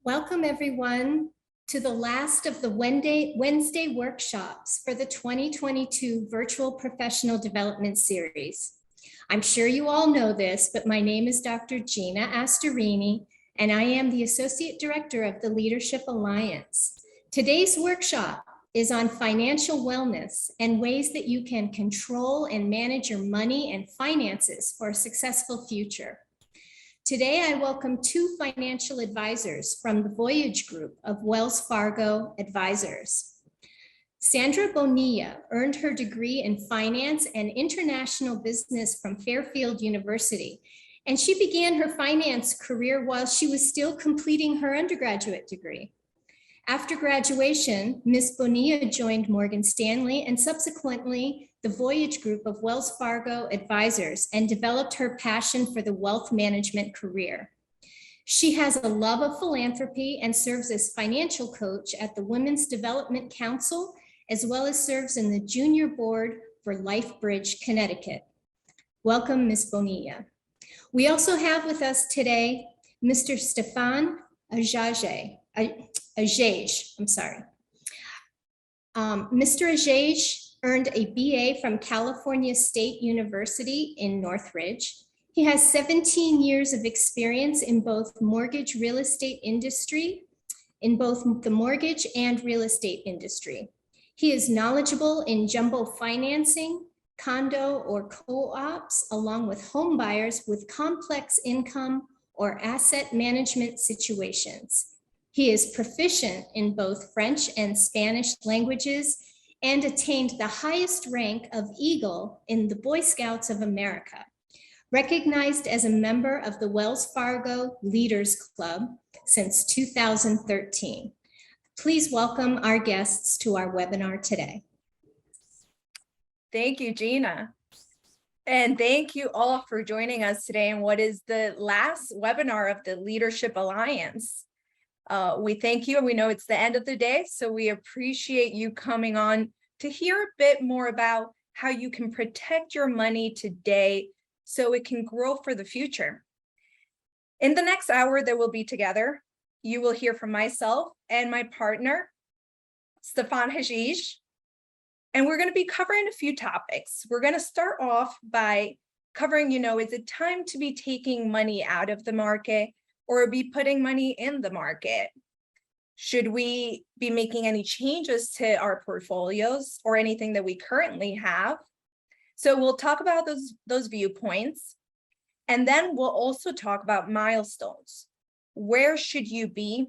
Welcome everyone to the last of the Wednesday workshops for the 2022 Virtual Professional Development Series. I'm sure you all know this, but my name is Dr. Gina Astorini, and I am the Associate Director of the Leadership Alliance. Today's workshop is on financial wellness and ways that you can control and manage your money and finances for a successful future. Today, I welcome two financial advisors from the Voyage Group of Wells Fargo Advisors. Sandra Bonilla earned her degree in finance and international business from Fairfield University, and she began her finance career while she was still completing her undergraduate degree. After graduation, Ms. Bonilla joined Morgan Stanley and subsequently the Voyage Group of Wells Fargo Advisors and developed her passion for the wealth management career. She has a love of philanthropy and serves as financial coach at the Women's Development Council, as well as serves in the junior board for LifeBridge Connecticut. Welcome, Ms. Bonilla. We also have with us today Mr. Stefan Ajaj. Mr. Ajaj earned a BA from California State University in Northridge. He has 17 years of experience in both mortgage real estate industry, in both the mortgage and real estate industry. He is knowledgeable in jumbo financing, condo or co-ops, along with home buyers with complex income or asset management situations. He is proficient in both French and Spanish languages and attained the highest rank of Eagle in the Boy Scouts of America, recognized as a member of the Wells Fargo Leaders Club since 2013. Please welcome our guests to our webinar today. Thank you, Gina. And thank you all for joining us today in what is the last webinar of the Leadership Alliance. We thank you, and we know it's the end of the day, so we appreciate you coming on to hear a bit more about how you can protect your money today so it can grow for the future. In the next hour that we'll be together, you will hear from myself and my partner, Stefan Ajaj, and we're going to be covering a few topics. We're going to start off by covering, is it time to be taking money out of the market or be putting money in the market? Should we be making any changes to our portfolios or anything that we currently have? So we'll talk about those viewpoints. And then we'll also talk about milestones. Where should you be?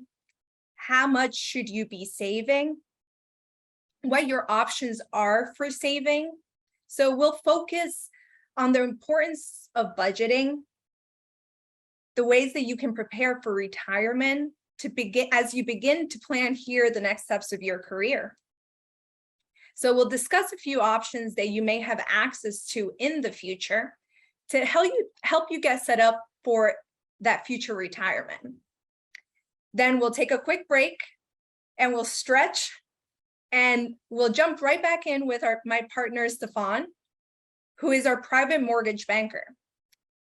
How much should you be saving? What your options are for saving. So we'll focus on the importance of budgeting, the ways that you can prepare for retirement as you begin to plan here the next steps of your career. So we'll discuss a few options that you may have access to in the future to help you get set up for that future retirement. Then we'll take a quick break and we'll stretch and we'll jump right back in with my partner, Stefan, who is our private mortgage banker.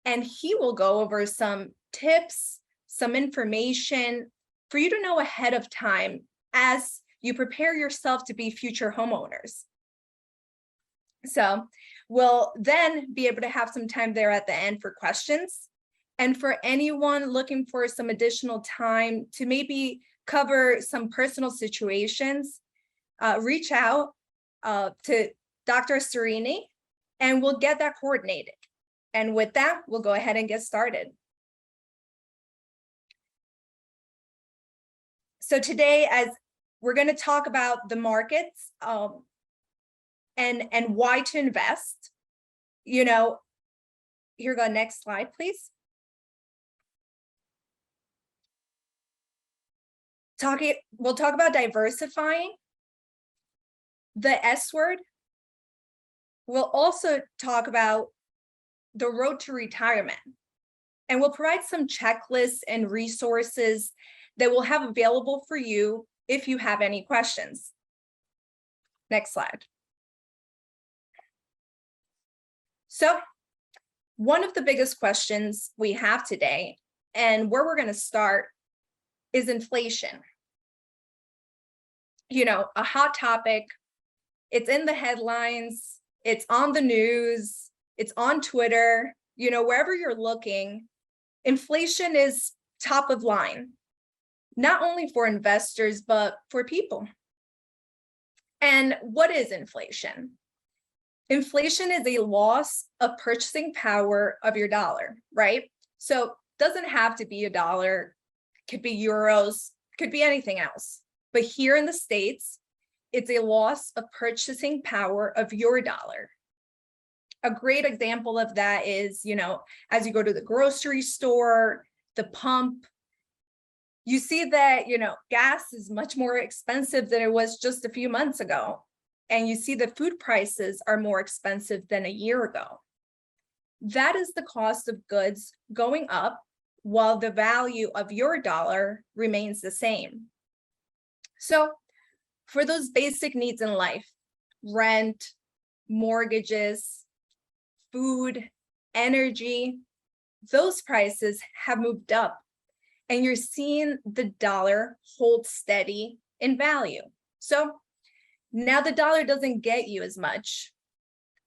And he will go over some tips, some information for you to know ahead of time as you prepare yourself to be future homeowners. So we'll then be able to have some time there at the end for questions. And for anyone looking for some additional time to maybe cover some personal situations, reach out to Dr. Astorini and we'll get that coordinated. And with that, we'll go ahead and get started. So today, as we're going to talk about the markets and why to invest, here go, next slide, please. We'll talk about diversifying, the S word. We'll also talk about the road to retirement, and we'll provide some checklists and resources that we'll have available for you if you have any questions. Next slide. So one of the biggest questions we have today, and where we're going to start, is inflation. You know, a hot topic. It's in the headlines, it's on the news, it's on Twitter, you know, wherever you're looking, inflation is top of line, not only for investors, but for people. And what is inflation? Inflation is a loss of purchasing power of your dollar, right? So it doesn't have to be a dollar, could be euros, could be anything else. But here in the States, it's a loss of purchasing power of your dollar. A great example of that is, you know, as you go to the grocery store, the pump, you see that, you know, gas is much more expensive than it was just a few months ago. And you see the food prices are more expensive than a year ago. That is the cost of goods going up while the value of your dollar remains the same. So for those basic needs in life, rent, mortgages, food, energy, those prices have moved up, and you're seeing the dollar hold steady in value. So now the dollar doesn't get you as much.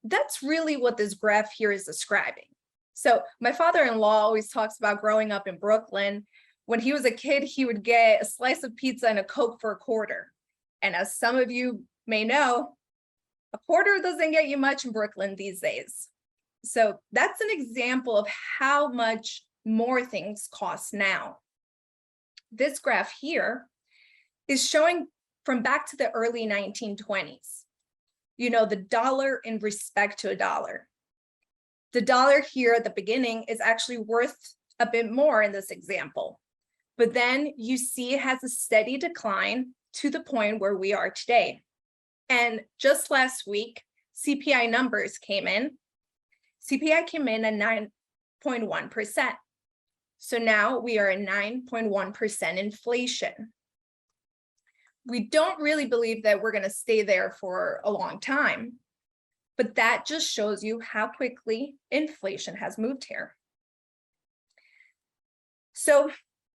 That's really what this graph here is describing. So my father-in-law always talks about growing up in Brooklyn. When he was a kid, he would get a slice of pizza and a Coke for $0.25. And as some of you may know, $0.25 doesn't get you much in Brooklyn these days. So that's an example of how much more things cost now. This graph here is showing from back to the early 1920s. You know, the dollar in respect to a dollar. The dollar here at the beginning is actually worth a bit more in this example. But then you see it has a steady decline to the point where we are today. And just last week, CPI numbers came in. CPI came in at 9.1%. So now we are at 9.1% inflation. We don't really believe that we're going to stay there for a long time, but that just shows you how quickly inflation has moved here. So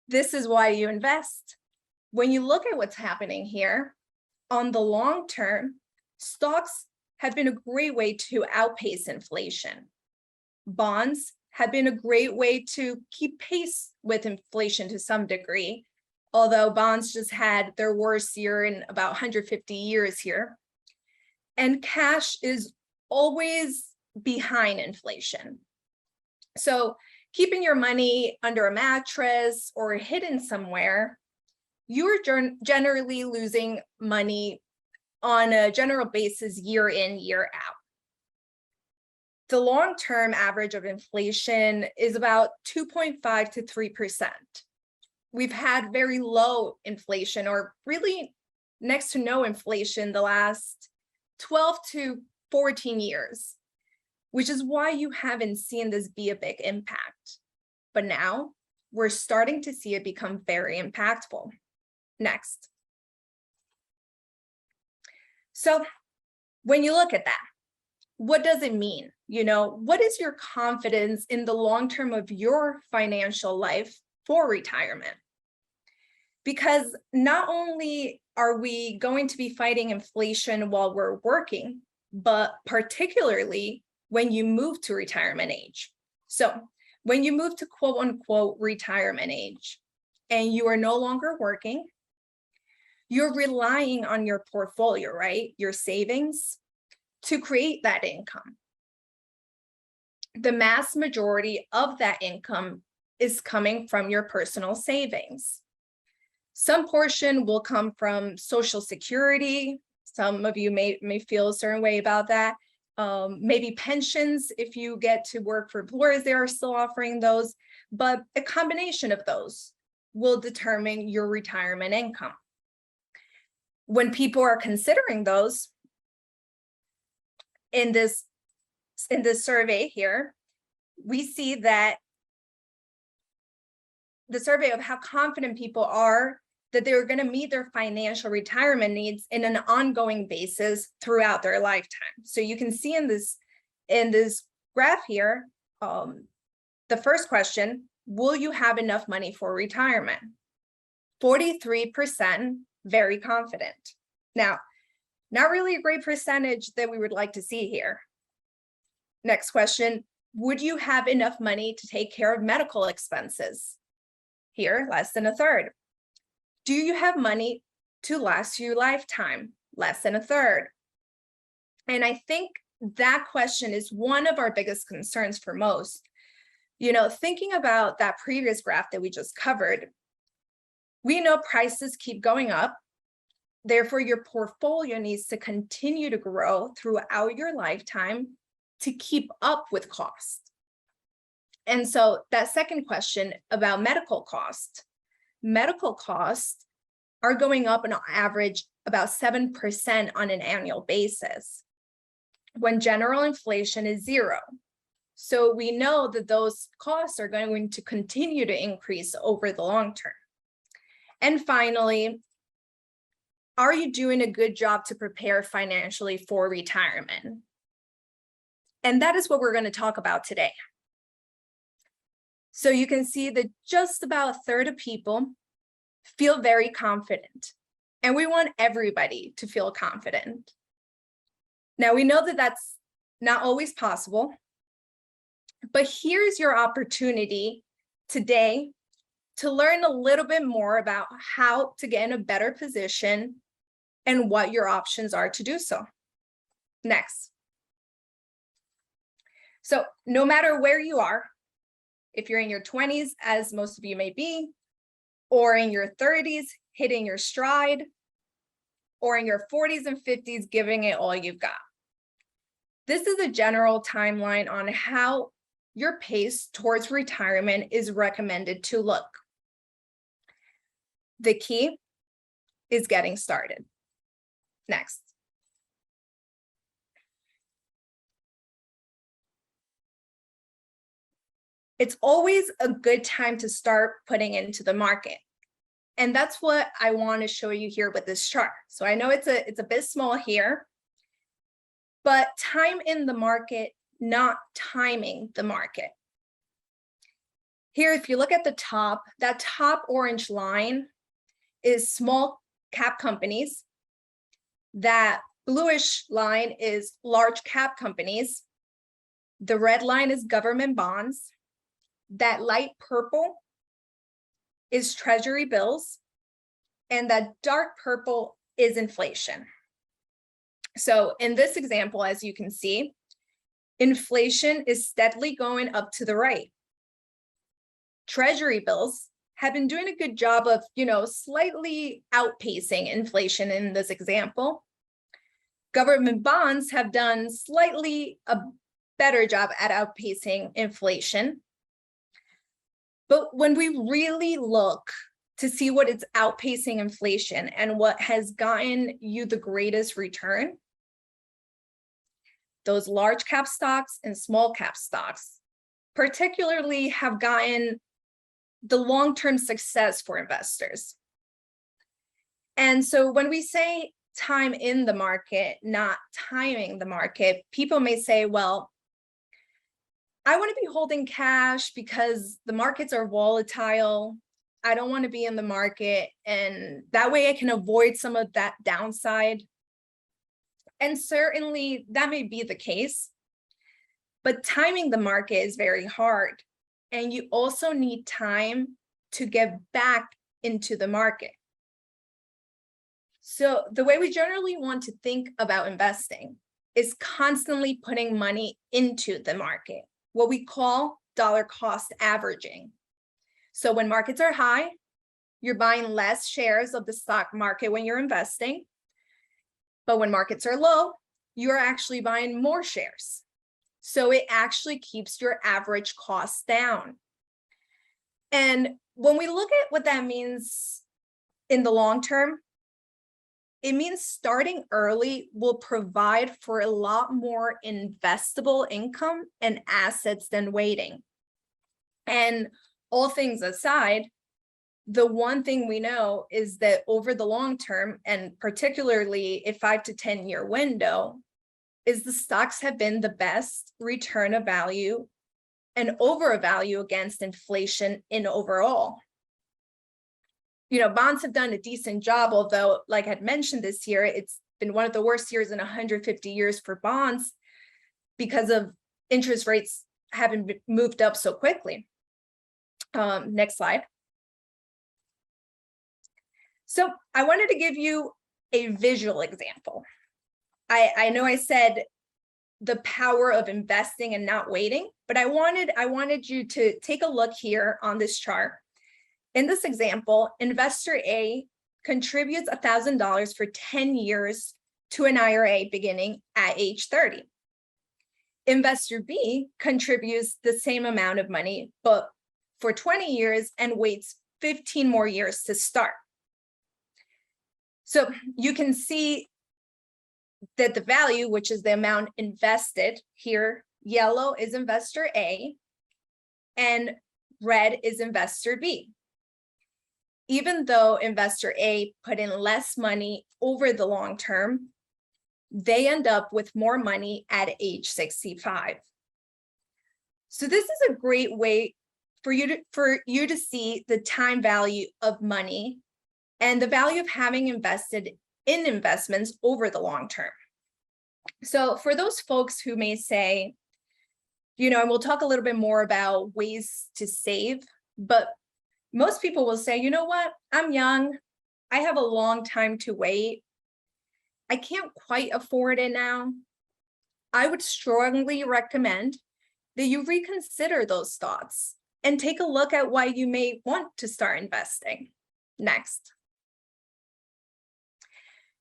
this is why you invest. When you look at what's happening here, on the long term, stocks have been a great way to outpace inflation. Bonds have been a great way to keep pace with inflation to some degree, although bonds just had their worst year in about 150 years here. And cash is always behind inflation. So keeping your money under a mattress or hidden somewhere, you're generally losing money on a general basis year in, year out. The long-term average of inflation is about 2.5 to 3%. We've had very low inflation, or really next to no inflation, the last 12 to 14 years, which is why you haven't seen this be a big impact. But now we're starting to see it become very impactful. Next. So when you look at that, what does it mean? You know, what is your confidence in the long term of your financial life for retirement? Because not only are we going to be fighting inflation while we're working, but particularly when you move to retirement age. So when you move to quote unquote retirement age and you are no longer working, you're relying on your portfolio, right? Your savings to create that income. The mass majority of that income is coming from your personal savings. Some portion will come from Social Security. Some of you may feel a certain way about that. Maybe pensions, if you get to work for employers, they are still offering those, but a combination of those will determine your retirement income. When people are considering those, in this survey here, we see that the survey of how confident people are that they're going to meet their financial retirement needs in an ongoing basis throughout their lifetime. So you can see in this graph here, the first question, will you have enough money for retirement? 43% very confident. Now, not really a great percentage that we would like to see here. Next question, would you have enough money to take care of medical expenses? Here, less than a third. Do you have money to last your lifetime? Less than a third. And I think that question is one of our biggest concerns for most. You know, thinking about that previous graph that we just covered, we know prices keep going up. Therefore, your portfolio needs to continue to grow throughout your lifetime to keep up with cost. And so that second question about medical costs are going up on average about 7% on an annual basis, when general inflation is 0. So we know that those costs are going to continue to increase over the long term. And finally, are you doing a good job to prepare financially for retirement? And that is what we're going to talk about today. So you can see that just about a third of people feel very confident, and we want everybody to feel confident. Now, we know that that's not always possible, but here's your opportunity today to learn a little bit more about how to get in a better position and what your options are to do so. Next. So no matter where you are, if you're in your 20s, as most of you may be, or in your 30s, hitting your stride, or in your 40s and 50s, giving it all you've got. This is a general timeline on how your pace towards retirement is recommended to look. The key is getting started. Next. It's always a good time to start putting into the market. And that's what I want to show you here with this chart. So I know it's a bit small here, but time in the market, not timing the market. Here, if you look at the top, that top orange line is small cap companies. That bluish line is large cap companies. The red line is government bonds. That light purple is treasury bills, and that dark purple is inflation. So in this example, as you can see, inflation is steadily going up to the right. Treasury bills have been doing a good job of, slightly outpacing inflation in this example. Government bonds have done slightly a better job at outpacing inflation. But when we really look to see what is outpacing inflation and what has gotten you the greatest return, those large cap stocks and small cap stocks particularly have gotten the long-term success for investors. And so when we say time in the market, not timing the market, people may say, well, I want to be holding cash because the markets are volatile. I don't want to be in the market, and that way I can avoid some of that downside. And certainly that may be the case, but timing the market is very hard. And you also need time to get back into the market. So the way we generally want to think about investing is constantly putting money into the market, what we call dollar cost averaging. So when markets are high, you're buying less shares of the stock market when you're investing. But when markets are low, you're actually buying more shares. So it actually keeps your average costs down. And when we look at what that means in the long term, it means starting early will provide for a lot more investable income and assets than waiting. And all things aside, the one thing we know is that over the long term, and particularly a 5 to 10 year window, is the stocks have been the best return of value and over a value against inflation in overall. bonds have done a decent job, although like I had mentioned this year, it's been one of the worst years in 150 years for bonds because of interest rates having moved up so quickly. Next slide. So I wanted to give you a visual example. I know I said the power of investing and not waiting, but I wanted you to take a look here on this chart. In this example, investor A contributes $1,000 for 10 years to an IRA beginning at age 30. Investor B contributes the same amount of money, but for 20 years and waits 15 more years to start. So you can see that the value, which is the amount invested here, yellow is investor A and red is investor B. Even though investor A put in less money over the long term, they end up with more money at age 65. So this is a great way for you to see the time value of money and the value of having invested in investments over the long term. So for those folks who may say, and we'll talk a little bit more about ways to save, but most people will say, you know what, I'm young, I have a long time to wait, I can't quite afford it now. I would strongly recommend that you reconsider those thoughts and take a look at why you may want to start investing. Next.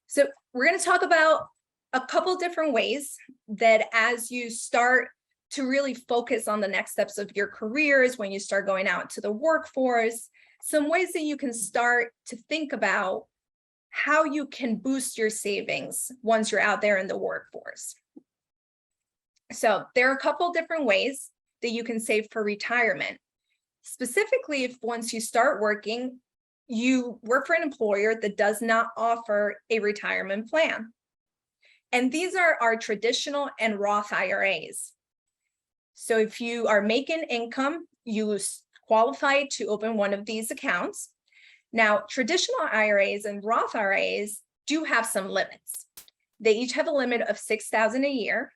So we're going to talk about a couple different ways that as you start to really focus on the next steps of your careers, when you start going out to the workforce, some ways that you can start to think about how you can boost your savings once you're out there in the workforce. So there are a couple different ways that you can save for retirement. Specifically, if once you start working, you work for an employer that does not offer a retirement plan. And these are our traditional and Roth IRAs. So if you are making income, you qualify to open one of these accounts. Now, traditional IRAs and Roth IRAs do have some limits. They each have a limit of $6,000 a year,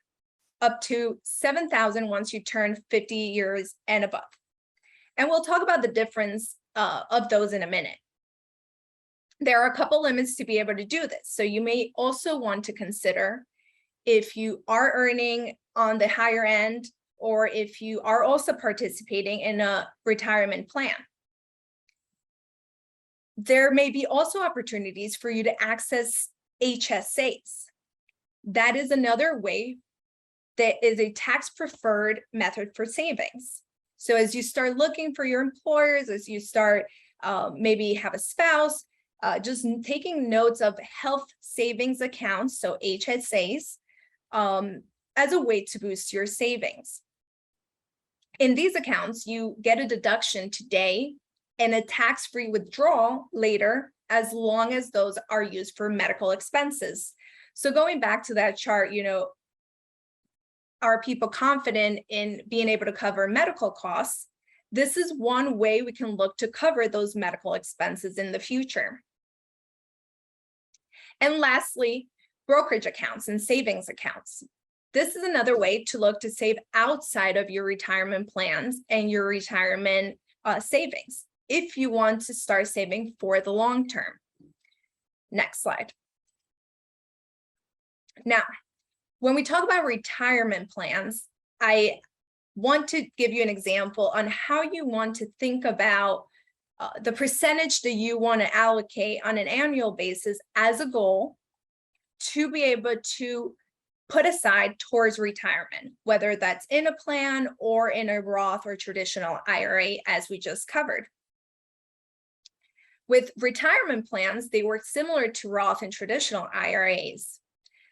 up to $7,000 once you turn 50 years and above. And we'll talk about the difference of those in a minute. There are a couple limits to be able to do this. So you may also want to consider if you are earning on the higher end, or if you are also participating in a retirement plan. There may be also opportunities for you to access HSAs. That is another way that is a tax-preferred method for savings. So as you start looking for your employers, as you start maybe have a spouse, just taking notes of health savings accounts, so HSAs, as a way to boost your savings. In these accounts, you get a deduction today and a tax-free withdrawal later, as long as those are used for medical expenses. So going back to that chart, are people confident in being able to cover medical costs? This is one way we can look to cover those medical expenses in the future. And lastly, brokerage accounts and savings accounts. This is another way to look to save outside of your retirement plans and your retirement savings, if you want to start saving for the long term. Next slide. Now, when we talk about retirement plans, I want to give you an example on how you want to think about the percentage that you want to allocate on an annual basis as a goal to be able to put aside towards retirement, whether that's in a plan or in a Roth or traditional IRA, as we just covered. With retirement plans, they work similar to Roth and traditional IRAs.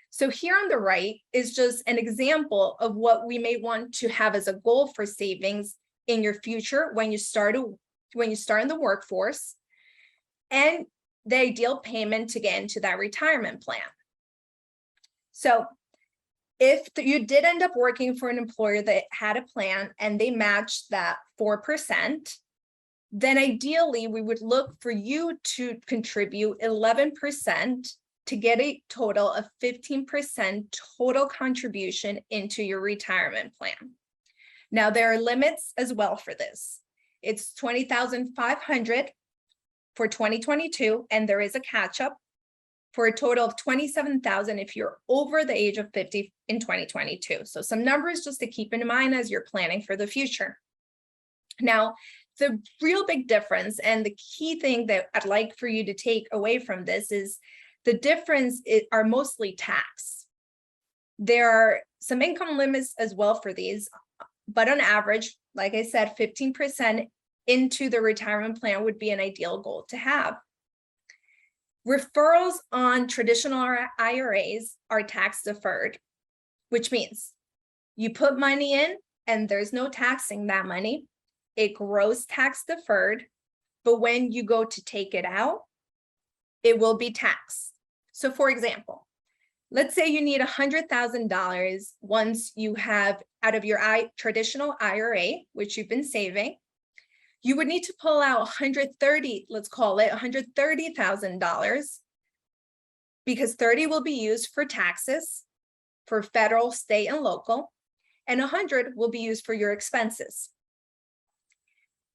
So here on the right is just an example of what we may want to have as a goal for savings in your future when you start in the workforce, and the ideal payment to get into that retirement plan. So if you did end up working for an employer that had a plan and they matched that 4%, then ideally we would look for you to contribute 11% to get a total of 15% total contribution into your retirement plan. Now, there are limits as well for this. It's $20,500 for 2022, and there is a catch-up for a total of $27,000 if you're over the age of 50 in 2022. So some numbers just to keep in mind as you're planning for the future. Now, the real big difference and the key thing that I'd like for you to take away from this is the difference are mostly tax. There are some income limits as well for these, but on average, like I said, 15% into the retirement plan would be an ideal goal to have. Referrals on traditional IRAs are tax deferred, which means you put money in and there's no taxing that money. It grows tax deferred, but when you go to take it out, it will be taxed. So for example, let's say you need $100,000 once you have out of your traditional IRA, which you've been saving, you would need to pull out 130, let's call it $130,000, because 30 will be used for taxes for federal, state, and local, and 100 will be used for your expenses.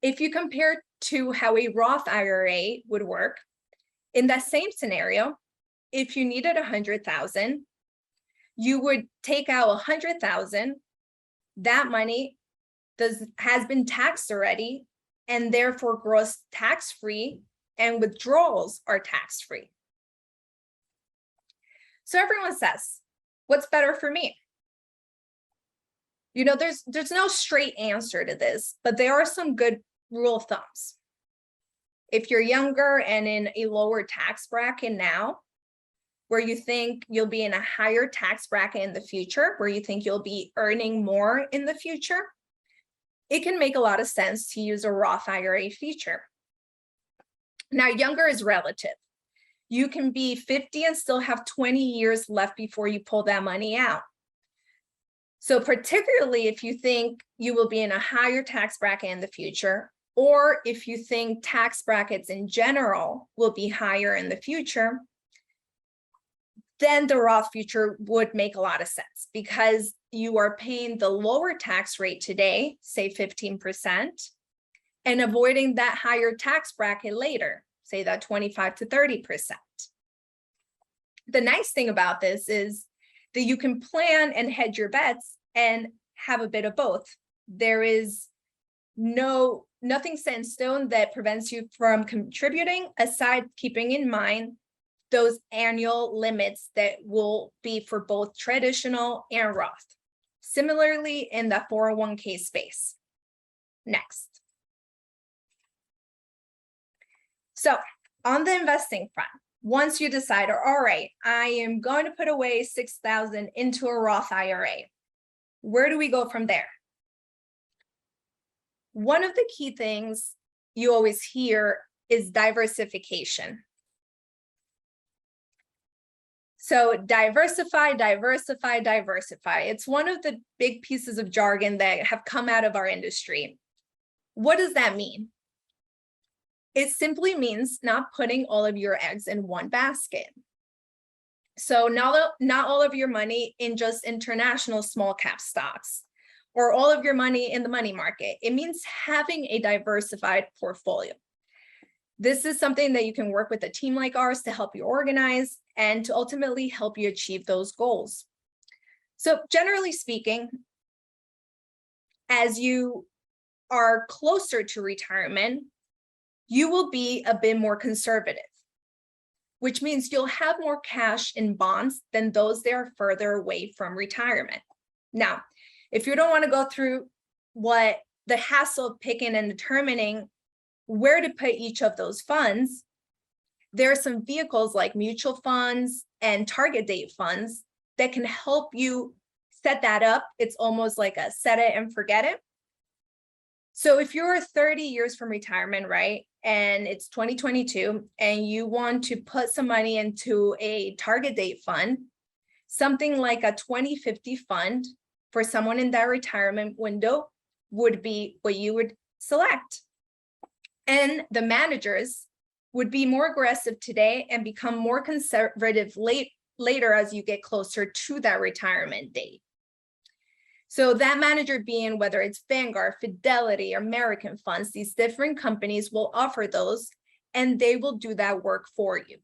If you compare to how a Roth IRA would work, in that same scenario, if you needed 100,000, you would take out 100,000. That money has been taxed already, and therefore gross tax-free, and withdrawals are tax-free. So everyone says, what's better for me? You know, there's no straight answer to this, but there are some good rule of thumbs. If you're younger and in a lower tax bracket now, where you think you'll be in a higher tax bracket in the future, where you think you'll be earning more in the future, it can make a lot of sense to use a Roth IRA feature. Now, younger is relative. You can be 50 and still have 20 years left before you pull that money out. So particularly if you think you will be in a higher tax bracket in the future, or if you think tax brackets in general will be higher in the future, then the Roth feature would make a lot of sense, because you are paying the lower tax rate today, say 15%, and avoiding that higher tax bracket later, say that 25 to 30%. The nice thing about this is that you can plan and hedge your bets and have a bit of both. There is nothing set in stone that prevents you from contributing, aside keeping in mind those annual limits that will be for both traditional and Roth. Similarly, in the 401k space. Next. So on the investing front, once you decide, all right, I am going to put away $6,000 into a Roth IRA, where do we go from there? One of the key things you always hear is diversification. So diversify, diversify, diversify. It's one of the big pieces of jargon that have come out of our industry. What does that mean? It simply means not putting all of your eggs in one basket. So not all of your money in just international small cap stocks, or all of your money in the money market. It means having a diversified portfolio. This is something that you can work with a team like ours to help you organize and to ultimately help you achieve those goals. So generally speaking, as you are closer to retirement, you will be a bit more conservative, which means you'll have more cash in bonds than those that are further away from retirement. Now, if you don't want to go through what the hassle of picking and determining where to put each of those funds, there are some vehicles like mutual funds and target date funds that can help you set that up. It's almost like a set it and forget it. So if you're 30 years from retirement, right, and it's 2022, and you want to put some money into a target date fund, something like a 2050 fund for someone in that retirement window would be what you would select. And the managers would be more aggressive today and become more conservative later as you get closer to that retirement date. So that manager being, whether it's Vanguard, Fidelity, American Funds, these different companies will offer those, and they will do that work for you.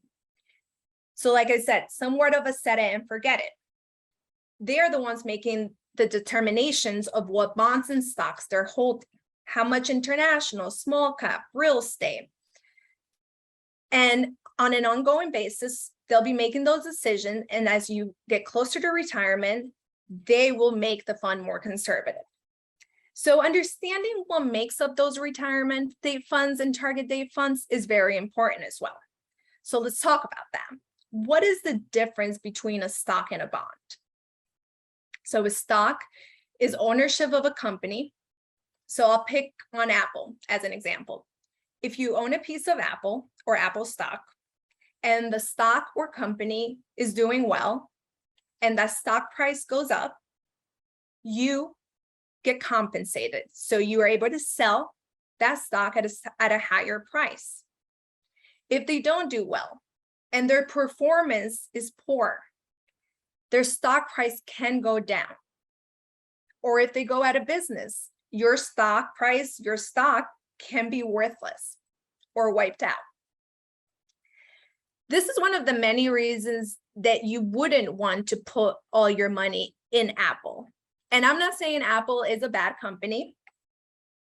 So like I said, somewhat of a set it and forget it. They're the ones making the determinations of what bonds and stocks they're holding, how much international, small cap, real estate. And on an ongoing basis, they'll be making those decisions. And as you get closer to retirement, they will make the fund more conservative. So understanding what makes up those retirement date funds and target date funds is very important as well. So let's talk about that. What is the difference between a stock and a bond? So a stock is ownership of a company. So I'll pick on Apple as an example. If you own a piece of Apple or Apple stock, and the stock or company is doing well, and that stock price goes up, you get compensated. So you are able to sell that stock at a higher price. If they don't do well and their performance is poor, their stock price can go down. Or if they go out of business, your stock price, your stock can be worthless or wiped out. This is one of the many reasons that you wouldn't want to put all your money in Apple. And I'm not saying Apple is a bad company,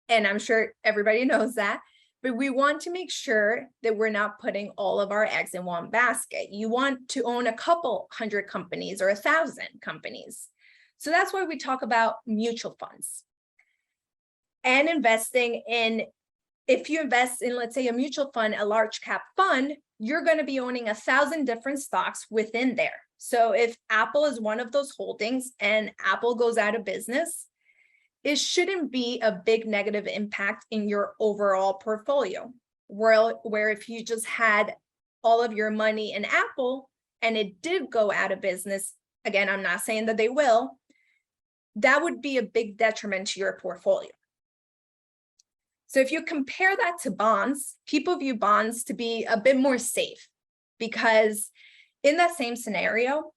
and I'm sure everybody knows that, but we want to make sure that we're not putting all of our eggs in one basket. You want to own a couple hundred companies or 1,000 companies. So that's why we talk about mutual funds and investing in. If you invest in, let's say, a mutual fund, a large cap fund, you're going to be owning 1,000 different stocks within there. So if Apple is one of those holdings and Apple goes out of business, it shouldn't be a big negative impact in your overall portfolio. Where if you just had all of your money in Apple and it did go out of business, again, I'm not saying that they will, that would be a big detriment to your portfolio. So if you compare that to bonds, people view bonds to be a bit more safe, because in that same scenario,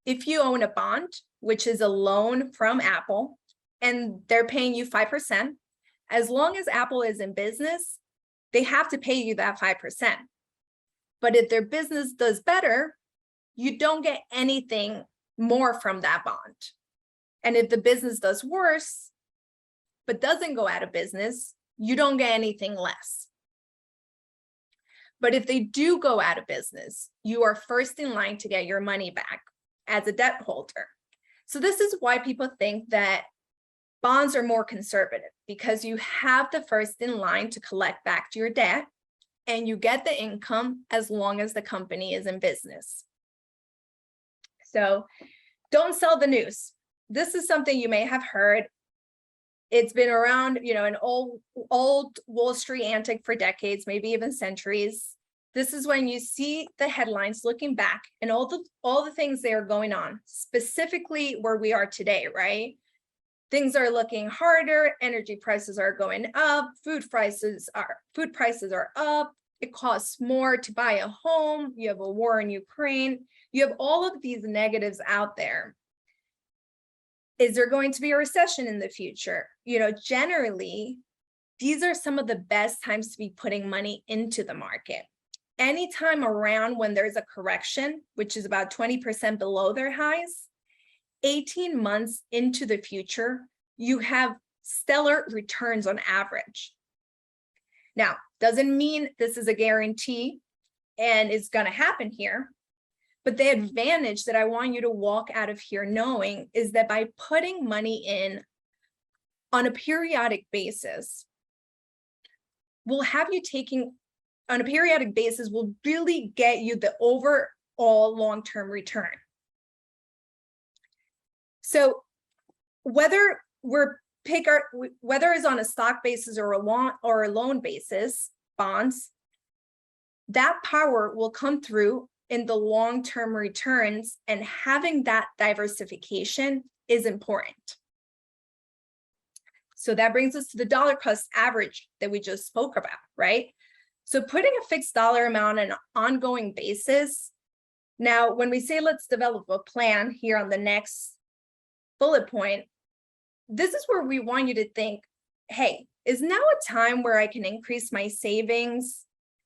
if you own a bond, which is a loan from Apple, and they're paying you 5%, as long as Apple is in business, they have to pay you that 5%. But if their business does better, you don't get anything more from that bond. And if the business does worse, but doesn't go out of business, you don't get anything less. But if they do go out of business, you are first in line to get your money back as a debt holder. So this is why people think that bonds are more conservative, because you have the first in line to collect back your debt, and you get the income as long as the company is in business. So don't sell the news. This is something you may have heard. It's been around, an old Wall Street antic for decades, maybe even centuries. This is when you see the headlines looking back and all the things that are going on, specifically where we are today, right? Things are looking harder, energy prices are going up, food prices are up, it costs more to buy a home, you have a war in Ukraine, you have all of these negatives out there. Is there going to be a recession in the future? Generally, these are some of the best times to be putting money into the market. Anytime around when there's a correction, which is about 20% below their highs, 18 months into the future, you have stellar returns on average. Now, doesn't mean this is a guarantee and it's going to happen here. But the advantage that I want you to walk out of here knowing is that by putting money in on a periodic basis, will really get you the overall long-term return. So whether it's on a stock basis or a loan basis, bonds, that power will come through in the long-term returns, and having that diversification is important. So that brings us to the dollar cost average that we just spoke about, right? So putting a fixed dollar amount on an ongoing basis. Now, when we say let's develop a plan here on the next bullet point, this is where we want you to think, hey, is now a time where I can increase my savings?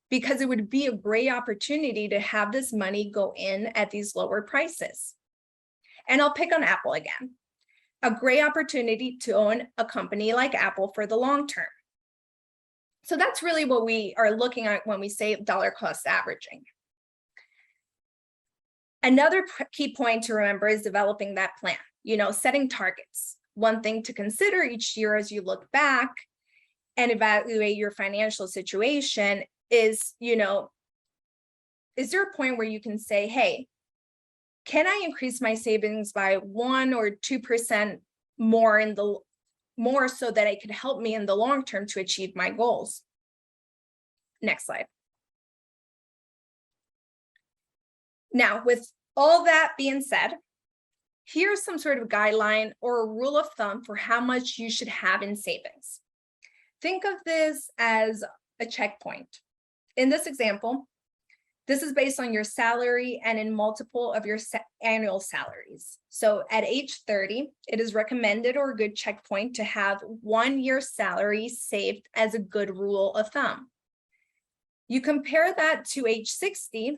Because it would be a great opportunity to have this money go in at these lower prices. And I'll pick on Apple again. A great opportunity to own a company like Apple for the long term. So that's really what we are looking at when we say dollar cost averaging. Another key point to remember is developing that plan, setting targets. One thing to consider each year as you look back and evaluate your financial situation is, is there a point where you can say, hey, can I increase my savings by 1 or 2% more so that it could help me in the long term to achieve my goals? Next slide. Now, with all that being said, here's some sort of guideline or a rule of thumb for how much you should have in savings. Think of this as a checkpoint. In this example, this is based on your salary and in multiple of your annual salaries. So at age 30, it is recommended or a good checkpoint to have 1 year's salary saved as a good rule of thumb. You compare that to age 60,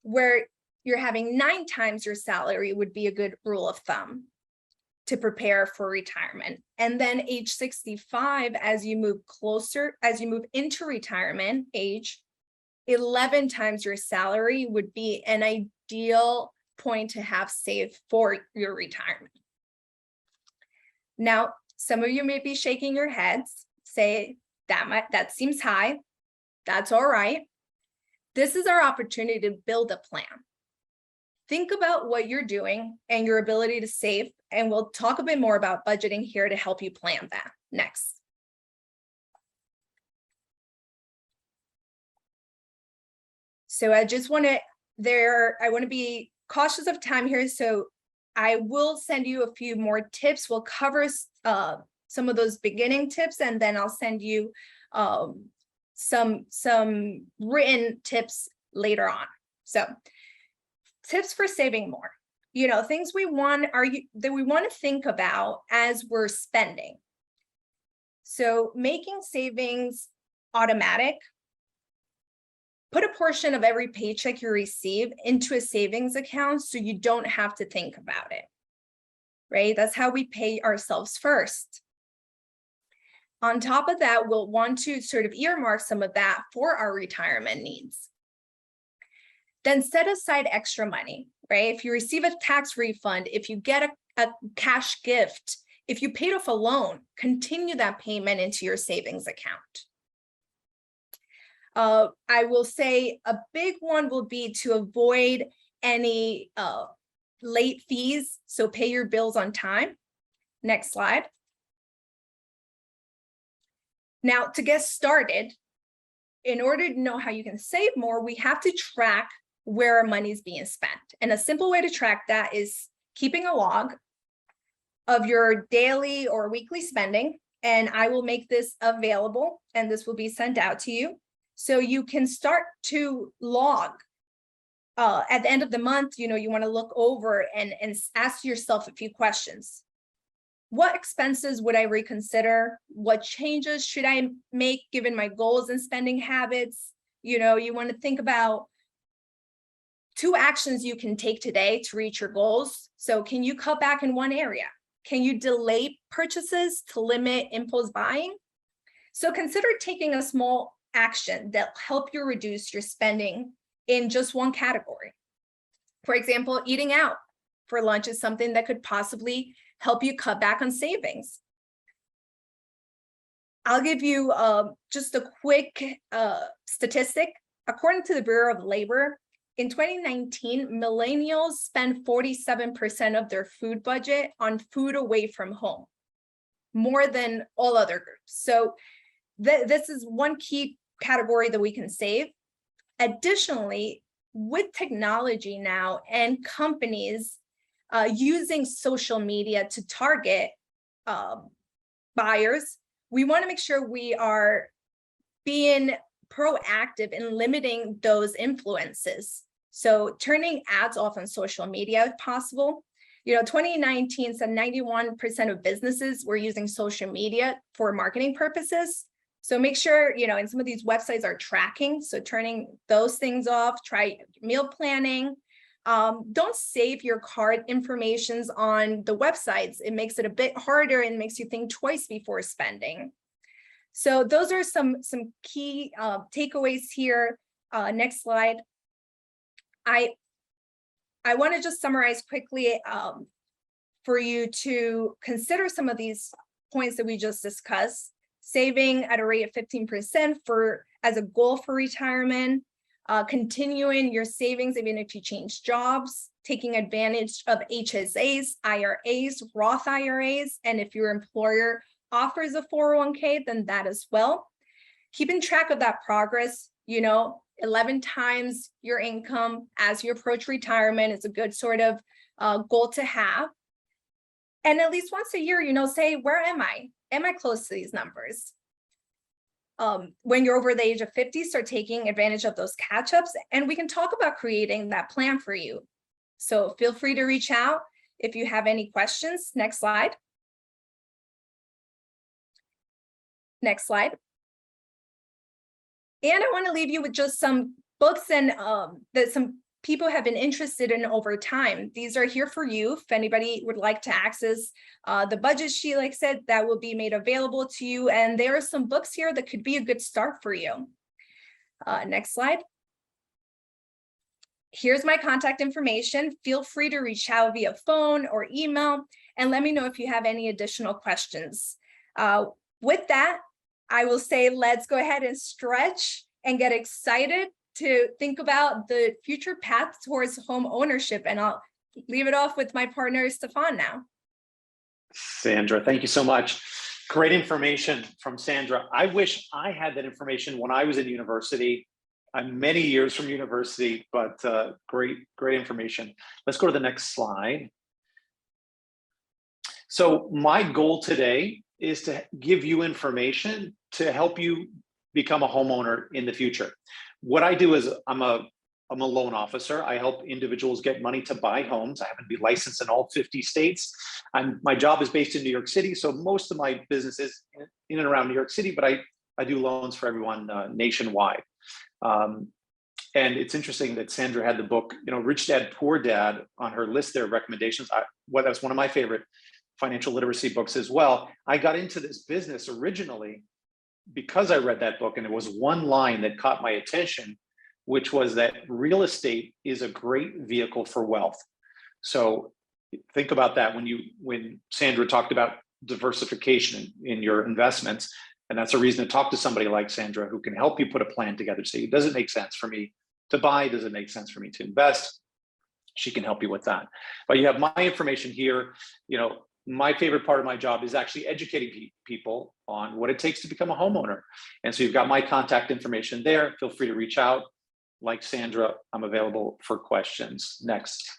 where you're having 9 times your salary would be a good rule of thumb to prepare for retirement. And then age 65, as you move into retirement age, 11 times your salary would be an ideal point to have saved for your retirement. Now, some of you may be shaking your heads, say that seems high. That's all right. This is our opportunity to build a plan. Think about what you're doing and your ability to save, and we'll talk a bit more about budgeting here to help you plan that next. So I want to be cautious of time here. So I will send you a few more tips. We'll cover some of those beginning tips, and then I'll send you some written tips later on. So tips for saving more, things we want to think about as we're spending. So making savings automatic. Put a portion of every paycheck you receive into a savings account so you don't have to think about it, right? That's how we pay ourselves first. On top of that, we'll want to sort of earmark some of that for our retirement needs. Then set aside extra money, right? If you receive a tax refund, if you get a cash gift, if you paid off a loan, continue that payment into your savings account. I will say a big one will be to avoid any late fees, so pay your bills on time. Next slide. Now, to get started, in order to know how you can save more, we have to track where our money is being spent. And a simple way to track that is keeping a log of your daily or weekly spending. And I will make this available, and this will be sent out to you. So you can start to log at the end of the month. You want to look over and ask yourself a few questions. What expenses would I reconsider? What changes should I make given my goals and spending habits? You want to think about 2 actions you can take today to reach your goals. So can you cut back in one area? Can you delay purchases to limit impulse buying? So consider taking a small action that help you reduce your spending in just one category. For example, eating out for lunch is something that could possibly help you cut back on savings. I'll give you just a quick statistic. According to the Bureau of Labor, in 2019, millennials spend 47% of their food budget on food away from home, more than all other groups. So this is one key category that we can save. Additionally, with technology now and companies using social media to target buyers, we want to make sure we are being proactive in limiting those influences. So turning ads off on social media if possible. 2019 said 91% of businesses were using social media for marketing purposes. So make sure, and some of these websites are tracking. So turning those things off, try meal planning. Don't save your card informations on the websites. It makes it a bit harder and makes you think twice before spending. So those are some key takeaways here. Next slide. I want to just summarize quickly for you to consider some of these points that we just discussed. Saving at a rate of 15% as a goal for retirement, continuing your savings even if you change jobs, taking advantage of HSAs, IRAs, Roth IRAs, and if your employer offers a 401k, then that as well. Keeping track of that progress, 11 times your income as you approach retirement is a good sort of goal to have. And at least once a year, say, where am I? Am I close to these numbers? When you're over the age of 50, start taking advantage of those catch-ups, and we can talk about creating that plan for you. So feel free to reach out if you have any questions. Next slide. Next slide. And I want to leave you with just some books and that some people have been interested in over time. These are here for you. If anybody would like to access the budget sheet, like I said, that will be made available to you. And there are some books here that could be a good start for you. Next slide. Here's my contact information. Feel free to reach out via phone or email and let me know if you have any additional questions. With that, I will say, let's go ahead and stretch and get excited to think about the future path towards home ownership. And I'll leave it off with my partner, Stefan, now. Sandra, thank you so much. Great information from Sandra. I wish I had that information when I was in university. I'm many years from university, but great information. Let's go to the next slide. So my goal today is to give you information to help you become a homeowner in the future. What I do is I'm a loan officer. I help individuals get money to buy homes. I happen to be licensed in all 50 states. My job is based in New York City, so most of my business is in and around New York City, but I do loans for everyone nationwide. And it's interesting that Sandra had the book, Rich Dad, Poor Dad on her list there of recommendations. That's one of my favorite financial literacy books as well. I got into this business originally because I read that book, and there was one line that caught my attention, which was that real estate is a great vehicle for wealth. So think about that when Sandra talked about diversification in your investments, and that's a reason to talk to somebody like Sandra who can help you put a plan together. Say, does it make sense for me to buy? Does it make sense for me to invest? She can help you with that. But you have my information here. My favorite part of my job is actually educating people on what it takes to become a homeowner. And so you've got my contact information there. Feel free to reach out. Like Sandra, I'm available for questions. Next.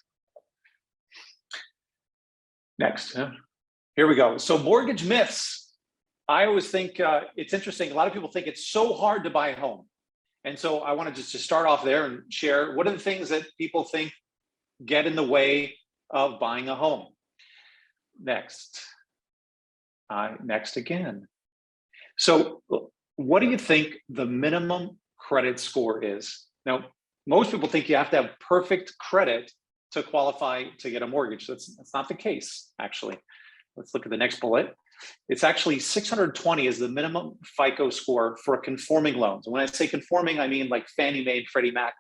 Here we go. So mortgage myths. I always think it's interesting. A lot of people think it's so hard to buy a home. And so I wanted just to start off there and share what are the things that people think get in the way of buying a home. Next. Next again. So what do you think the minimum credit score is? Now, most people think you have to have perfect credit to qualify to get a mortgage. That's not the case, actually. Let's look at the next bullet. It's actually 620 is the minimum FICO score for a conforming loan. So when I say conforming, I mean like Fannie Mae and Freddie Mac,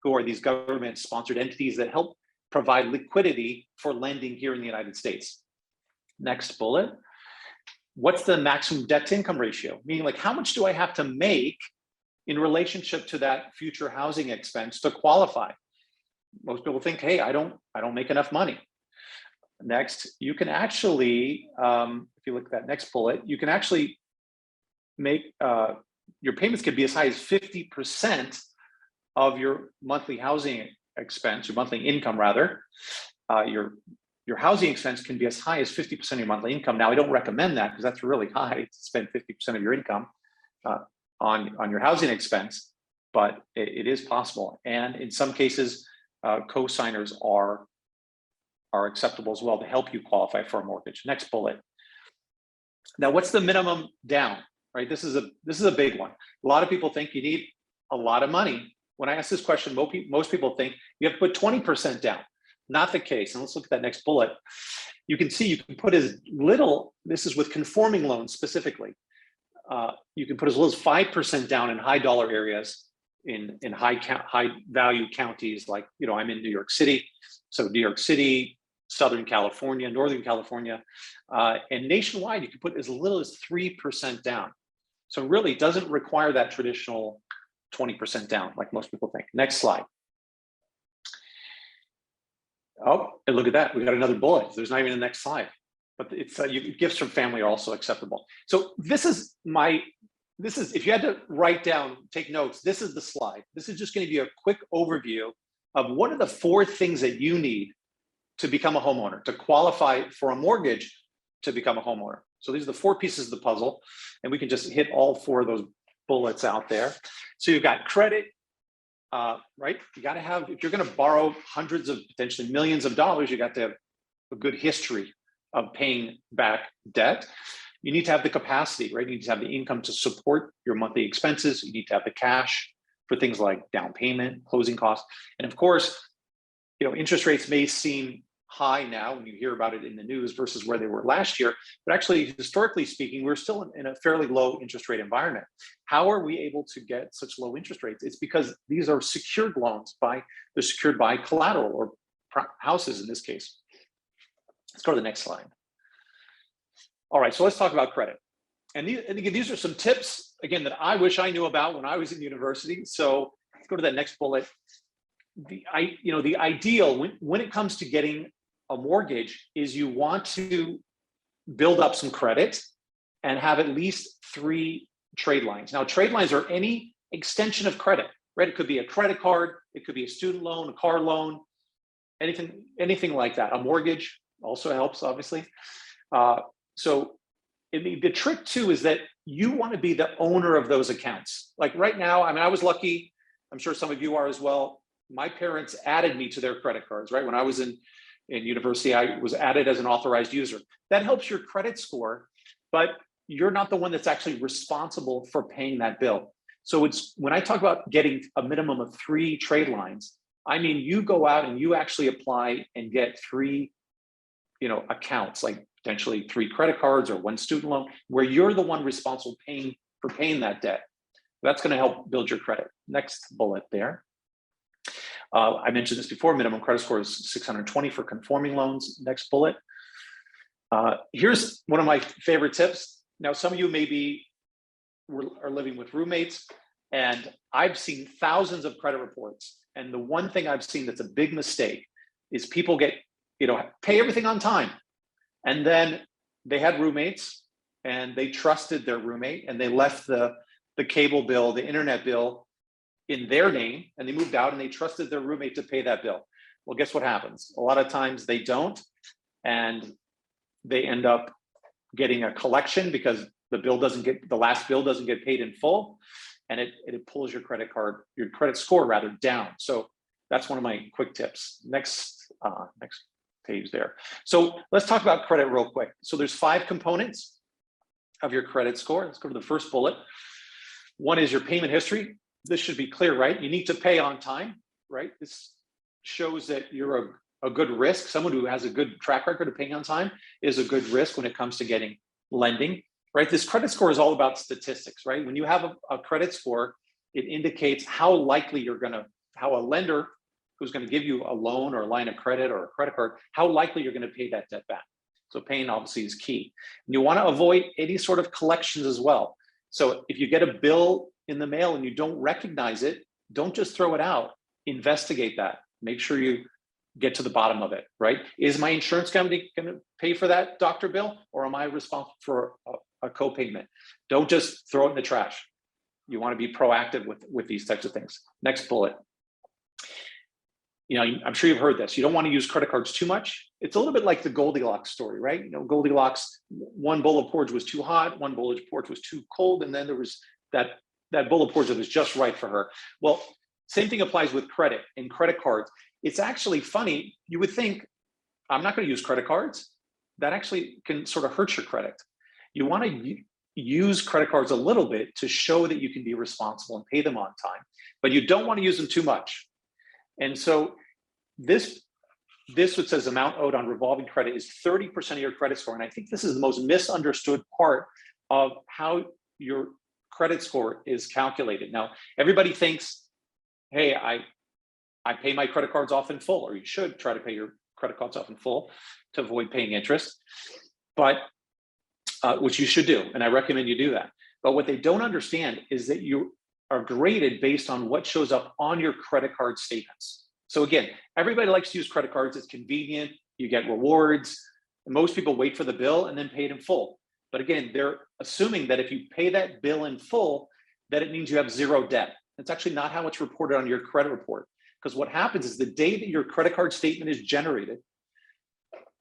who are these government-sponsored entities that help provide liquidity for lending here in the United States. Next bullet. What's the maximum debt to income ratio? Meaning, like, how much do I have to make in relationship to that future housing expense to qualify? Most people think, hey, I don't make enough money. Next, you can actually, if you look at that next bullet, you can actually make your payments could be as high as 50% of your monthly housing expense, your monthly income rather, your your housing expense can be as high as 50% of your monthly income. Now, I don't recommend that because that's really high to spend 50% of your income on your housing expense, but it is possible. And in some cases, co-signers are acceptable as well to help you qualify for a mortgage. Next bullet. Now, what's the minimum down, right? This is a big one. A lot of people think you need a lot of money. When I ask this question, most people think you have to put 20% down. Not the case. And let's look at that next bullet. You can see you can put as little, this is with conforming loans specifically, you can put as little as 5% down in high dollar areas in high value counties like, I'm in New York City. So New York City, Southern California, Northern California, and nationwide, you can put as little as 3% down. So really it doesn't require that traditional 20% down like most people think. Next slide. Oh, and look at that. We got another bullet. There's not even a next slide, but it's gifts from family are also acceptable. So this is if you had to write down, take notes, this is the slide. This is just going to be a quick overview of what are the 4 things that you need to become a homeowner, to qualify for a mortgage to become a homeowner. So these are the 4 pieces of the puzzle, and we can just hit all 4 of those bullets out there. So you've got credit, right? You got to have, if you're going to borrow hundreds of potentially millions of dollars, you got to have a good history of paying back debt. You need to have the capacity, right? You need to have the income to support your monthly expenses. You need to have the cash for things like down payment, closing costs. And of course, interest rates may seem high now when you hear about it in the news versus where they were last year, but actually, historically speaking, we're still in a fairly low interest rate environment. How are we able to get such low interest rates? It's because these are secured loans they're secured by collateral or houses in this case. Let's go to the next slide. All right, so let's talk about credit. And again, these are some tips, again, that I wish I knew about when I was in university. So let's go to that next bullet. The ideal when it comes to getting a mortgage is you want to build up some credit and have at least 3 trade lines. Now, trade lines are any extension of credit, right? It could be a credit card, it could be a student loan, a car loan, anything like that. A mortgage also helps, obviously. So the trick too is that you want to be the owner of those accounts. Like right now, I was lucky. I'm sure some of you are as well. My parents added me to their credit cards, right? When I was in university, I was added as an authorized user. That helps your credit score, but you're not the one that's actually responsible for paying that bill. So it's when I talk about getting a minimum of 3 trade lines, I mean, you go out and you actually apply and get 3, accounts, like potentially 3 credit cards or 1 student loan, where you're the one responsible for paying that debt. That's going to help build your credit. Next bullet there. I mentioned this before, minimum credit score is 620 for conforming loans. Next bullet. Here's one of my favorite tips. Now, some of you maybe are living with roommates, and I've seen thousands of credit reports. And the one thing I've seen that's a big mistake is people pay everything on time. And then they had roommates and they trusted their roommate and they left the cable bill, the internet bill in their name, and they moved out and they trusted their roommate to pay that bill. Well, guess what happens? A lot of times they don't, and they end up getting a collection because the last bill doesn't get paid in full, and it pulls your credit score rather down. So that's one of my quick tips. Next page there. So let's talk about credit real quick. So there's 5 components of your credit score. Let's go to the first bullet. One is your payment history. This should be clear, right? You need to pay on time, right? This shows that you're a good risk. Someone who has a good track record of paying on time is a good risk when it comes to getting lending, right? This credit score is all about statistics, right? When you have a credit score, it indicates how likely how a lender who's going to give you a loan or a line of credit or a credit card, how likely you're going to pay that debt back. So paying obviously is key. And you want to avoid any sort of collections as well. So if you get a bill in the mail and you don't recognize it, don't just throw it out. Investigate that. Make sure you get to the bottom of it, right? Is my insurance company going to pay for that doctor bill, or am I responsible for a co-payment? Don't just throw it in the trash. You want to be proactive with these types of things. Next bullet. you know, I'm sure you've heard this. You don't want to use credit cards too much. It's a little bit like the Goldilocks story, right? You know, Goldilocks, one bowl of porridge was too hot, one bowl of porridge was too cold, and then there was that bowl of porridge that was just right for her. Well, same thing applies with credit and credit cards. It's actually funny. You would think, I'm not going to use credit cards. That actually can sort of hurt your credit. You want to use credit cards a little bit to show that you can be responsible and pay them on time, but you don't want to use them too much. And so this what says amount owed on revolving credit is 30% of your credit score. And I think this is the most misunderstood part of how your credit score is calculated. Now, everybody thinks, hey, I pay my credit cards off in full, or you should try to pay your credit cards off in full to avoid paying interest, but which you should do. And I recommend you do that. But what they don't understand is that you are graded based on what shows up on your credit card statements. So again, everybody likes to use credit cards. It's convenient. You get rewards. Most people wait for the bill and then pay it in full. But again, they're assuming that if you pay that bill in full, that it means you have zero debt. That's actually not how it's reported on your credit report. Because what happens is the day that your credit card statement is generated,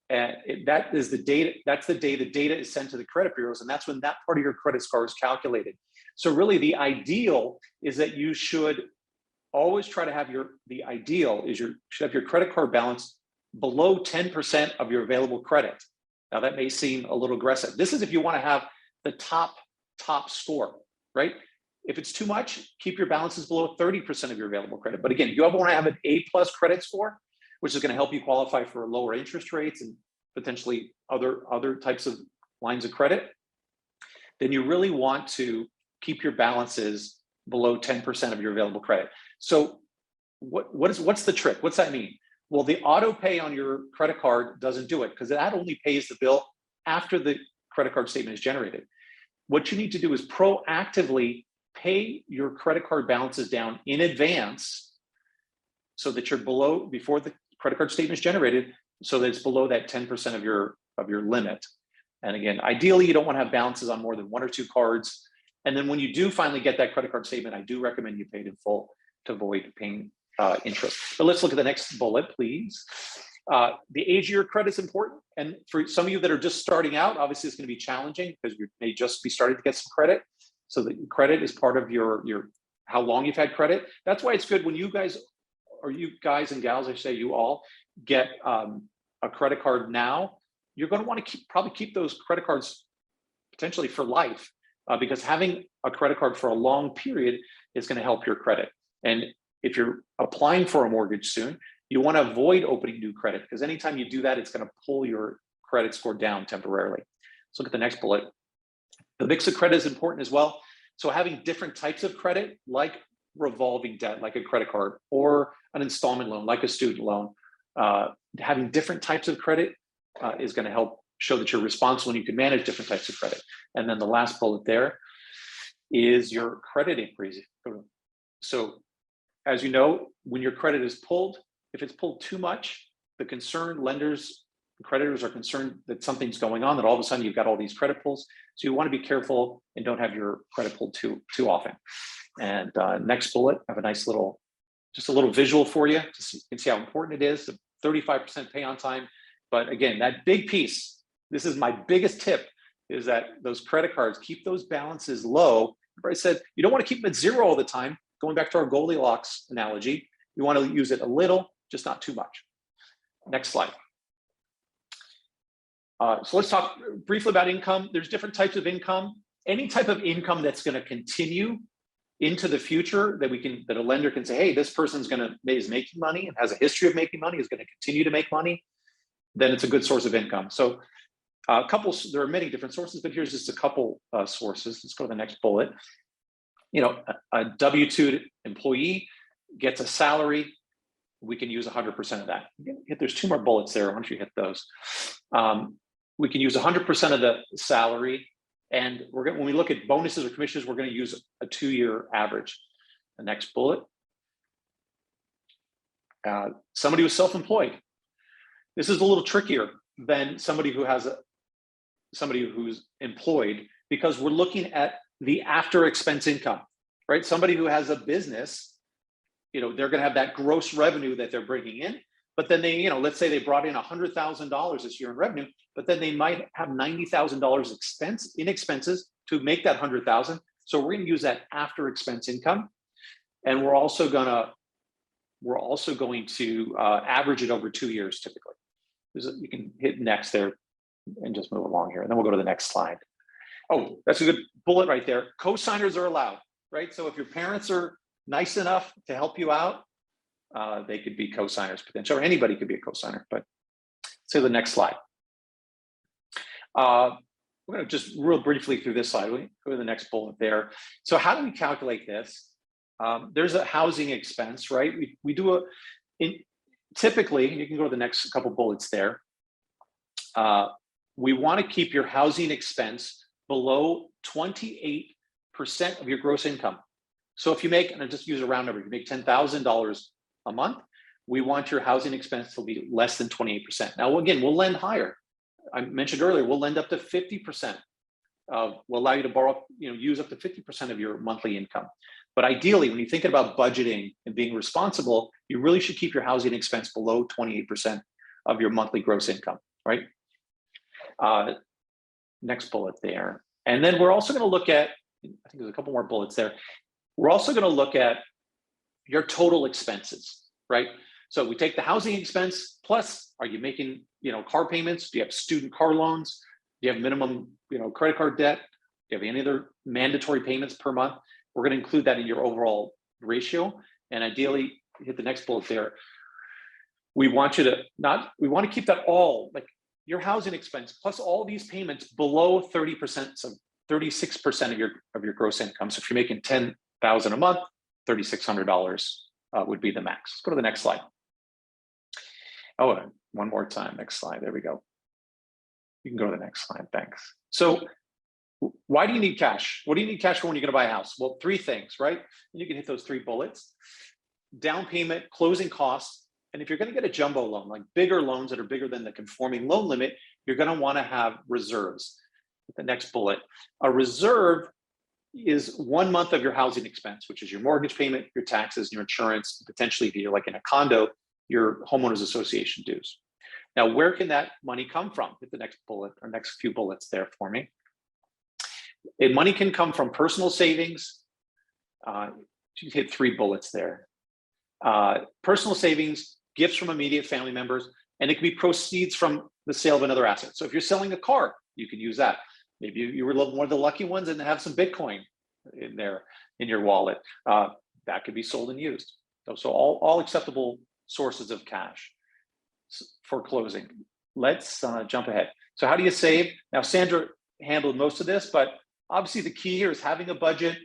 that's the day the data is sent to the credit bureaus, and that's when that part of your credit score is calculated. So really the ideal is that you should always try to have you should have your credit card balance below 10% of your available credit. Now that may seem a little aggressive. This is if you want to have the top score, right? If it's too much, keep your balances below 30% of your available credit. But again, you want to have an A+ credit score, which is going to help you qualify for lower interest rates and potentially other types of lines of credit. Then you really want to keep your balances below 10% of your available credit. So what's the trick? What's that mean? Well, the auto pay on your credit card doesn't do it, because that only pays the bill after the credit card statement is generated. What you need to do is proactively pay your credit card balances down in advance so that you're below, before the credit card statement is generated, so that it's below that 10% of your limit. And again, ideally, you don't want to have balances on more than one or two cards. And then when you do finally get that credit card statement, I do recommend you pay it in full to avoid paying interest. But let's look at the next bullet, please. The age of your credit is important. And for some of you that are just starting out, obviously it's going to be challenging because you may just be starting to get some credit. So the credit is part of your how long you've had credit. That's why it's good when you guys and gals, I say you all, get a credit card now. You're going to want to probably keep those credit cards potentially for life, because having a credit card for a long period is going to help your credit. And if you're applying for a mortgage soon, you want to avoid opening new credit, because anytime you do that, it's going to pull your credit score down temporarily. Let's look at the next bullet. The mix of credit is important as well. So having different types of credit, like revolving debt, like a credit card, or an installment loan, like a student loan, having different types of credit is going to help show that you're responsible and you can manage different types of credit. And then the last bullet there is your credit inquiries. So as you know, when your credit is pulled, if it's pulled too much, the creditors are concerned that something's going on, that all of a sudden you've got all these credit pulls. So you want to be careful and don't have your credit pulled too often. And next bullet, I have a nice little, just a little visual for you. You can see how important it is, the 35% pay on time. But again, that big piece, this is my biggest tip, is that those credit cards, keep those balances low. Remember I said, you don't want to keep them at zero all the time. Going back to our Goldilocks analogy, you want to use it a little, just not too much. Next slide. So let's talk briefly about income. There's different types of income. Any type of income that's going to continue into the future, that a lender can say, hey, this person's is making money and has a history of making money, is going to continue to make money, then it's a good source of income. So there are many different sources, but here's just a couple sources. Let's go to the next bullet. You know, a W-2 employee gets a salary. We can use 100% of that. There's two more bullets there. Why don't you hit those? We can use 100% of the salary. And when we look at bonuses or commissions, we're going to use a 2-year average. The next bullet. Somebody who's self-employed. This is a little trickier than somebody who's employed, because we're looking at the after expense income, right? Somebody who has a business they're going to have that gross revenue that they're bringing in, but then they, let's say they brought in $100,000 this year in revenue, but then they might have $90,000 in expenses to make that 100,000. So we're going to use that after expense income, and we're also going to average it over 2 years typically. You can hit next there and just move along here, and then we'll go to the next slide. Oh, that's a good bullet right there. Co-signers are allowed, right? So if your parents are nice enough to help you out, they could be co-signers potentially, or anybody could be a co-signer. But so the next slide. We're going to just real briefly through this slide. We go to the next bullet there. So how do we calculate this? There's a housing expense, right? We do typically, you can go to the next couple bullets there. We want to keep your housing expense below 28% of your gross income. So if you make, and I just use a round number, you make $10,000 a month, we want your housing expense to be less than 28%. Now, again, we'll lend higher. I mentioned earlier, we'll lend up to 50%. We'll allow you to borrow, use up to 50% of your monthly income. But ideally, when you're thinking about budgeting and being responsible, you really should keep your housing expense below 28% of your monthly gross income, right? Next bullet there. And then we're also going to look at, I think there's a couple more bullets there. We're also going to look at your total expenses, right? So we take the housing expense plus, are you making, car payments? Do you have student car loans? Do you have minimum, credit card debt? Do you have any other mandatory payments per month? We're going to include that in your overall ratio. And ideally, hit the next bullet there. We want to keep that all, like your housing expense plus all these payments below 30%, so 36% of your gross income. So if you're making $10,000 a month, $3,600 would be the max. Let's go to the next slide. Oh, one more time. Next slide. There we go. You can go to the next slide. Thanks. So why do you need cash? What do you need cash for when you're going to buy a house? Well, three things, right? And you can hit those three bullets. Down payment, closing costs. And if you're going to get a jumbo loan, like bigger loans that are bigger than the conforming loan limit, you're going to want to have reserves. The next bullet. A reserve is 1 month of your housing expense, which is your mortgage payment, your taxes, your insurance, potentially if you're like in a condo, your homeowners association dues. Now, where can that money come from? Hit the next bullet or next few bullets there for me. Money can come from personal savings. You hit three bullets there. Personal savings, gifts from immediate family members, and it can be proceeds from the sale of another asset. So if you're selling a car, you can use that. Maybe you were one of the lucky ones and have some Bitcoin in there in your wallet. That could be sold and used. So all acceptable sources of cash for closing. Let's jump ahead. So how do you save? Now, Sandra handled most of this, but obviously the key here is having a budget,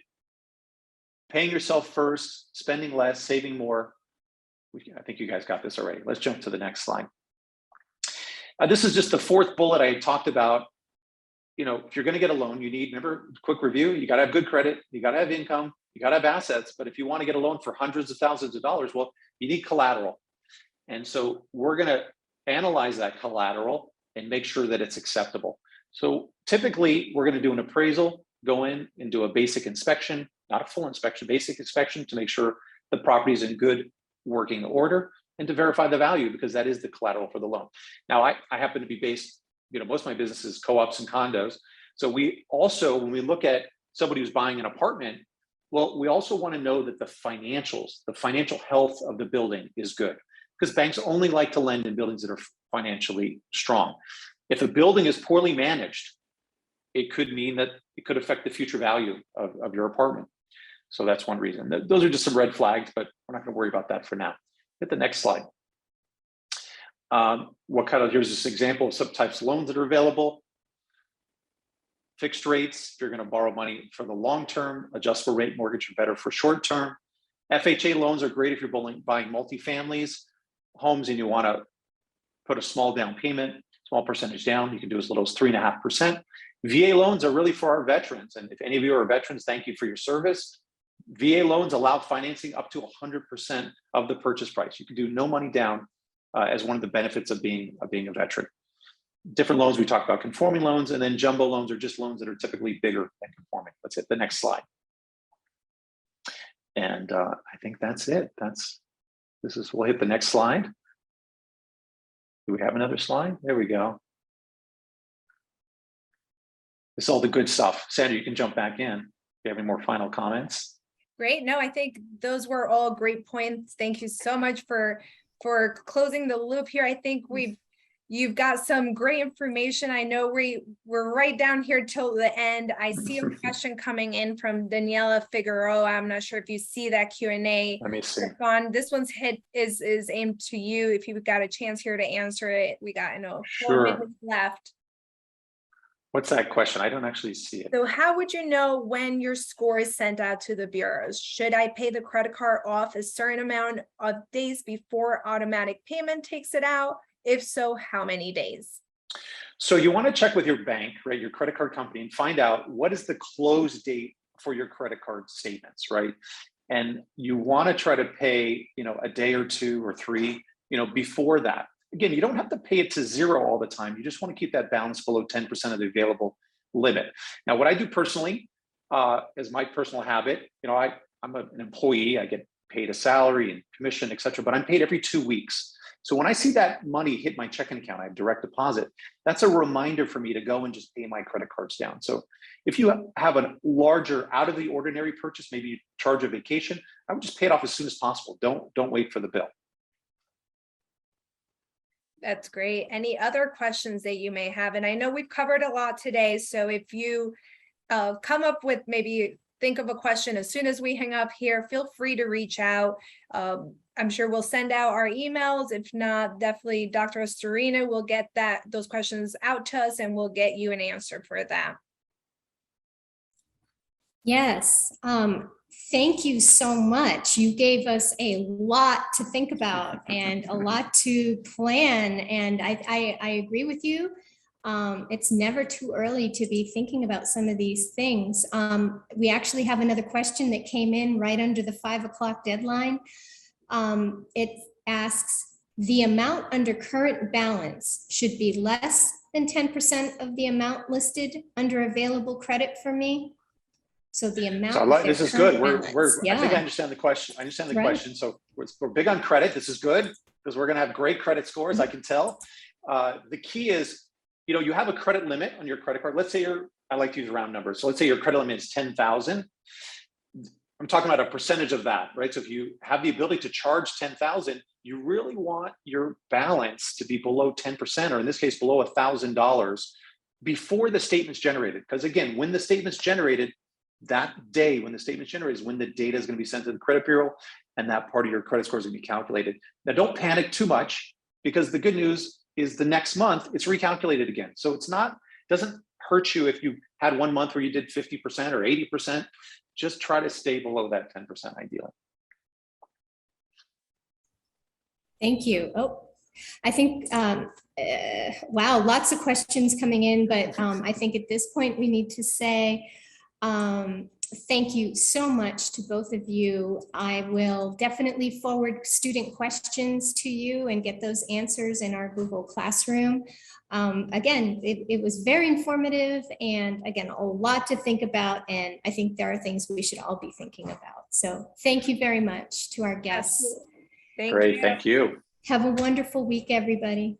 paying yourself first, spending less, saving more. I think you guys got this already. Let's jump to the next slide. This is just the fourth bullet I talked about. If you're going to get a loan, you need, remember, quick review, you got to have good credit, you got to have income, you got to have assets. But if you want to get a loan for hundreds of thousands of dollars, well, you need collateral. And so we're going to analyze that collateral and make sure that it's acceptable. So typically, we're going to do an appraisal, go in and do a basic inspection, not a full inspection, basic inspection to make sure the property is in good working order and to verify the value, because that is the collateral for the loan. Now, I happen to be based, most of my business is co-ops and condos. So we also, when we look at somebody who's buying an apartment, well, we also want to know that the financials, the financial health of the building is good, because banks only like to lend in buildings that are financially strong. If a building is poorly managed, it could mean that it could affect the future value of your apartment. So that's one reason. Those are just some red flags, but we're not going to worry about that for now. Hit the next slide. Here's this example of some types of loans that are available. Fixed rates, if you're going to borrow money for the long term. Adjustable rate mortgage are better for short term. FHA loans are great if you're buying multifamilies homes and you want to put a small down payment, small percentage down. You can do as little as 3.5%. VA loans are really for our veterans. And if any of you are veterans, thank you for your service. VA loans allow financing up to 100% of the purchase price. You can do no money down as one of the benefits of being a veteran. Different loans, we talked about conforming loans, and then jumbo loans are just loans that are typically bigger than conforming. Let's hit the next slide. And I think that's it. We'll hit the next slide. Do we have another slide? There we go. This is all the good stuff. Sandra, you can jump back in. Do you have any more final comments? Great. No, I think those were all great points. Thank you so much for closing the loop here. I think you've got some great information. I know we're right down here till the end. I see a question coming in from Daniela Figueroa. I'm not sure if you see that Q&A. Let me see. This one's is aimed to you. If you've got a chance here to answer it, we got 4 Sure. minutes left. What's that question? I don't actually see it. So how would you know when your score is sent out to the bureaus? Should I pay the credit card off a certain amount of days before automatic payment takes it out? If so, how many days? So you want to check with your bank, right, your credit card company, and find out what is the close date for your credit card statements, right? And you want to try to pay, a day or 2 or 3, before that. Again, you don't have to pay it to 0 all the time. You just want to keep that balance below 10% of the available limit. Now, what I do personally, as my personal habit, I'm an employee. I get paid a salary and commission, et cetera, but I'm paid every 2 weeks. So when I see that money hit my checking account, I have direct deposit. That's a reminder for me to go and just pay my credit cards down. So if you have a larger out of the ordinary purchase, maybe you charge a vacation, I would just pay it off as soon as possible. Don't wait for the bill. That's great. Any other questions that you may have? And I know we've covered a lot today. So if you come up with, maybe think of a question as soon as we hang up here, feel free to reach out. I'm sure we'll send out our emails. If not, definitely Dr. Ostorina will get those questions out to us and we'll get you an answer for that. Yes. Thank you so much. You gave us a lot to think about and a lot to plan. And I agree with you. It's never too early to be thinking about some of these things. We actually have another question that came in right under the 5 o'clock deadline. It asks, the amount under current balance should be less than 10% of the amount listed under available credit for me. So the amount. So this is good. Yeah. I think I understand the question. Right. Question. So we're big on credit. This is good because we're going to have great credit scores. I can tell. The key is, you have a credit limit on your credit card. Let's say I like to use round numbers. So let's say your credit limit is 10,000. I'm talking about a percentage of that, right? So if you have the ability to charge 10,000, you really want your balance to be below 10%, or in this case, below $1,000 before the statement's generated. Because again, when the statement's generated, that day when the statement's generated is when the data is going to be sent to the credit bureau, and that part of your credit score is going to be calculated. Now, don't panic too much, because the good news is the next month it's recalculated again. So doesn't hurt you if you had 1 month where you did 50% or 80%. Just try to stay below that 10% ideally. Thank you. Oh, I think, wow, lots of questions coming in, but I think at this point we need to say thank you so much to both of you. I will definitely forward student questions to you and get those answers in our Google Classroom. Again, it was very informative, and again, a lot to think about, and I think there are things we should all be thinking about. So thank you very much to our guests. Thank Great, you. thank you. Have a wonderful week, everybody.